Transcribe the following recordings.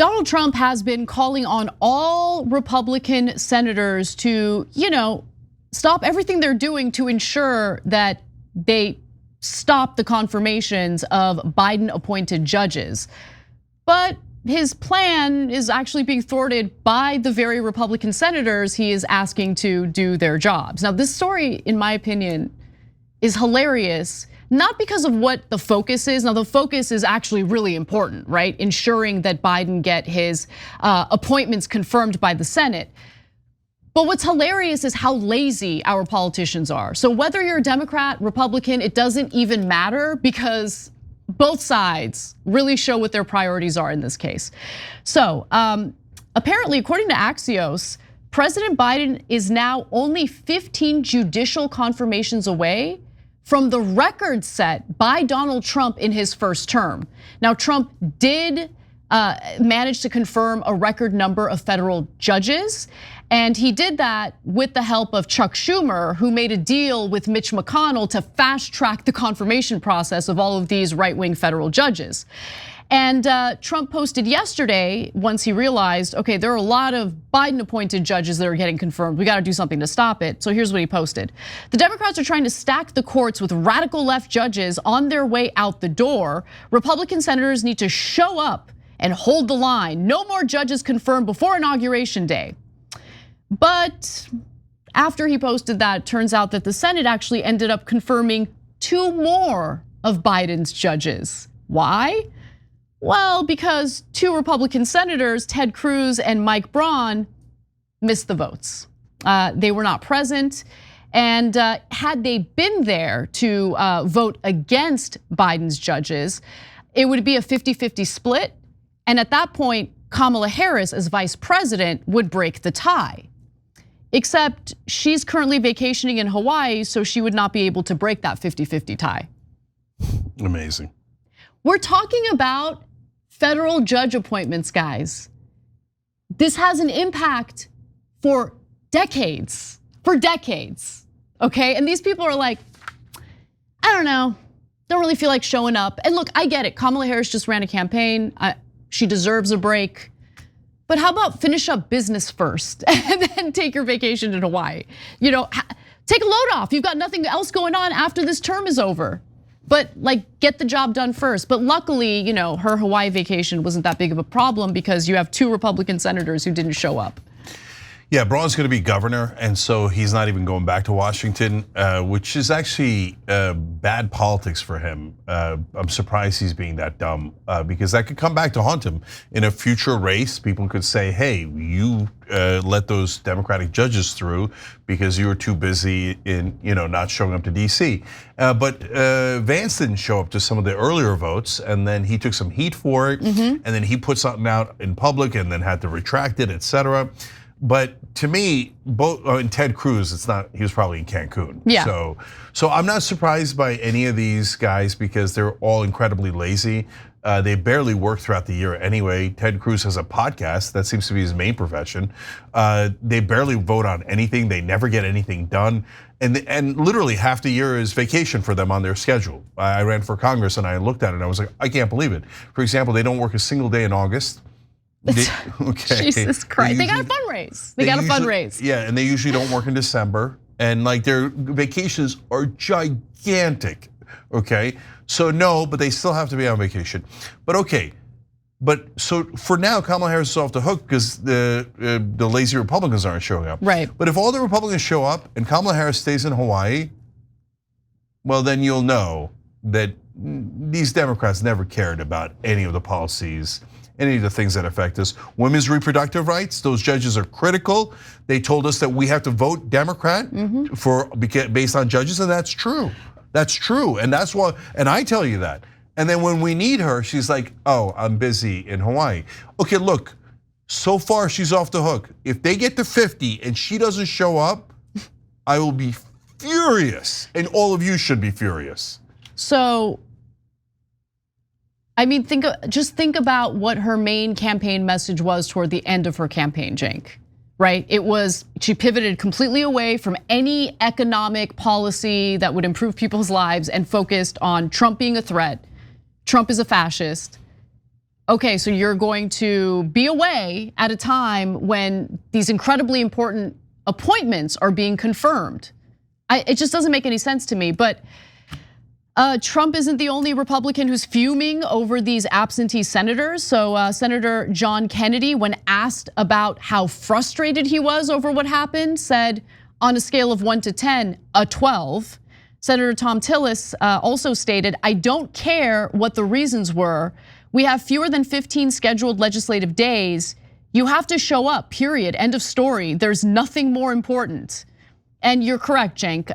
Donald Trump has been calling on all Republican senators to, stop everything they're doing to ensure that they stop the confirmations of Biden-appointed judges. But his plan is actually being thwarted by the very Republican senators he is asking to do their jobs. Now, this story, in my opinion, is hilarious, not because of what the focus is. Now, the focus is actually really important, right? Ensuring that Biden get his appointments confirmed by the Senate. But what's hilarious is how lazy our politicians are. So whether you're a Democrat, Republican, it doesn't even matter because both sides really show what their priorities are in this case. So apparently, according to Axios, President Biden is now only 15 judicial confirmations away from the record set by Donald Trump in his first term. Now, Trump did manage to confirm a record number of federal judges. And he did that with the help of Chuck Schumer, who made a deal with Mitch McConnell to fast track the confirmation process of all of these right-wing federal judges. And Trump posted yesterday, once he realized, okay, there are a lot of Biden-appointed judges that are getting confirmed. We got to do something to stop it. So here's what he posted. The Democrats are trying to stack the courts with radical left judges on their way out the door. Republican senators need to show up and hold the line. No more judges confirmed before Inauguration Day. But after he posted that, it turns out that the Senate actually ended up confirming 2 more of Biden's judges. Why? Well, because 2 Republican senators, Ted Cruz and Mike Braun, missed the votes. They were not present. And had they been there to vote against Biden's judges, it would be a 50-50 split. And at that point, Kamala Harris as vice president would break the tie. Except she's currently vacationing in Hawaii, so she would not be able to break that 50-50 tie. Amazing. We're talking about federal judge appointments, guys. This has an impact for decades, okay? And these people are like, I don't know, don't really feel like showing up. And look, I get it, Kamala Harris just ran a campaign. She deserves a break. But how about finish up business first and then take your vacation in Hawaii? Take a load off. You've got nothing else going on after this term is over. But get the job done first. But luckily, her Hawaii vacation wasn't that big of a problem because you have 2 Republican senators who didn't show up. Yeah, Braun's going to be governor, and so he's not even going back to Washington, which is actually bad politics for him. I'm surprised he's being that dumb because that could come back to haunt him in a future race. People could say, "Hey, you let those Democratic judges through because you were too busy in not showing up to DC." But Vance didn't show up to some of the earlier votes, and then he took some heat for it, and then he put something out in public, and then had to retract it, etc. But to me, both in Ted Cruz, he was probably in Cancun. Yeah. So I'm not surprised by any of these guys because they're all incredibly lazy. They barely work throughout the year anyway. Ted Cruz has a podcast, that seems to be his main profession. They barely vote on anything, they never get anything done. And literally half the year is vacation for them on their schedule. I ran for Congress and I looked at it and I was like, I can't believe it. For example, they don't work a single day in August. Okay. Jesus Christ, they got a fundraise. Yeah, and they usually don't work in December. And their vacations are gigantic, okay? So no, but they still have to be on vacation. But okay, so for now, Kamala Harris is off the hook because the lazy Republicans aren't showing up. Right. But if all the Republicans show up and Kamala Harris stays in Hawaii, well then you'll know that these Democrats never cared about any of the policies, any of the things that affect us. Women's reproductive rights, those judges are critical. They told us that we have to vote Democrat based on judges, and that's true. That's true, and that's why, and I tell you that. And then when we need her, she's like, oh, I'm busy in Hawaii. Okay, look, so far she's off the hook. If they get to 50 and she doesn't show up, I will be furious, and all of you should be furious. So, I mean, just think about what her main campaign message was toward the end of her campaign, Cenk, right? It was, she pivoted completely away from any economic policy that would improve people's lives and focused on Trump being a threat. Trump is a fascist. Okay, so you're going to be away at a time when these incredibly important appointments are being confirmed. It just doesn't make any sense to me, but Trump isn't the only Republican who's fuming over these absentee senators. So Senator John Kennedy, when asked about how frustrated he was over what happened, said on a scale of 1 to 10, a 12. Senator Tom Tillis also stated, "I don't care what the reasons were. We have fewer than 15 scheduled legislative days. You have to show up, period, end of story. There's nothing more important." And you're correct, Cenk.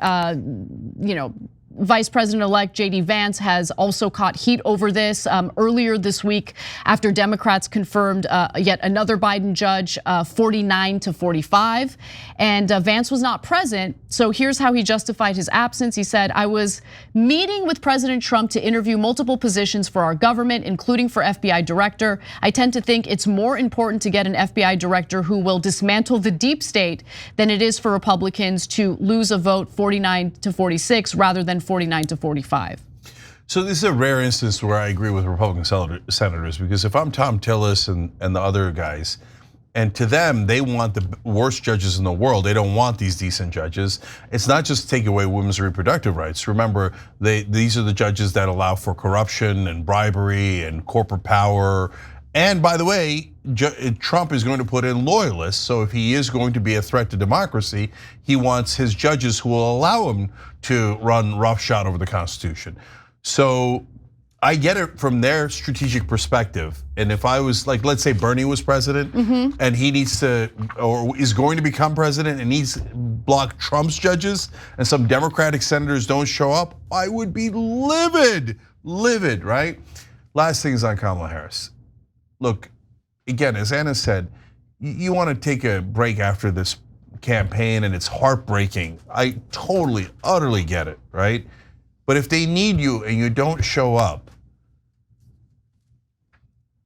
Vice President-elect JD Vance has also caught heat over this earlier this week after Democrats confirmed yet another Biden judge, 49 to 45. And Vance was not present, so here's how he justified his absence. He said, "I was meeting with President Trump to interview multiple positions for our government, including for FBI director. I tend to think it's more important to get an FBI director who will dismantle the deep state than it is for Republicans to lose a vote 49 to 46 rather than 49 to 45. So this is a rare instance where I agree with Republican senators, because if I'm Tom Tillis and the other guys, and to them, they want the worst judges in the world. They don't want these decent judges. It's not just to take away women's reproductive rights. Remember, these are the judges that allow for corruption and bribery and corporate power. And by the way, Trump is going to put in loyalists. So if he is going to be a threat to democracy, he wants his judges who will allow him to run roughshod over the Constitution. So I get it from their strategic perspective. And if I was like, let's say Bernie was president and he needs to, or is going to become president and needs to block Trump's judges and some Democratic senators don't show up, I would be livid, right? Last thing is on Kamala Harris. Look, again, as Anna said, you want to take a break after this campaign and it's heartbreaking. I totally, utterly get it, right? But if they need you and you don't show up,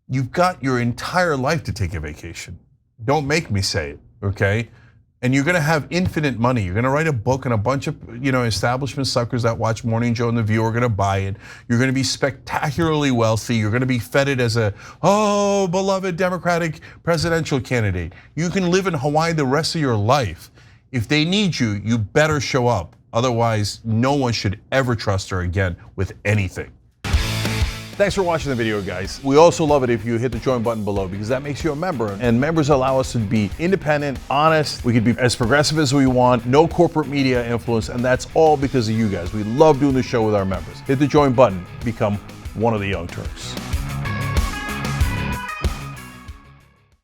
you've got your entire life to take a vacation. Don't make me say it, okay? And you're gonna have infinite money. You're gonna write a book and a bunch of establishment suckers that watch Morning Joe and The View are gonna buy it. You're gonna be spectacularly wealthy. You're gonna be feted as a, beloved Democratic presidential candidate. You can live in Hawaii the rest of your life. If they need you, you better show up. Otherwise, no one should ever trust her again with anything. Thanks for watching the video, guys. We also love it if you hit the join button below, because that makes you a member, and members allow us to be independent, honest. We can be as progressive as we want, no corporate media influence, and that's all because of you guys. We love doing the show with our members. Hit the join button, become one of the Young Turks.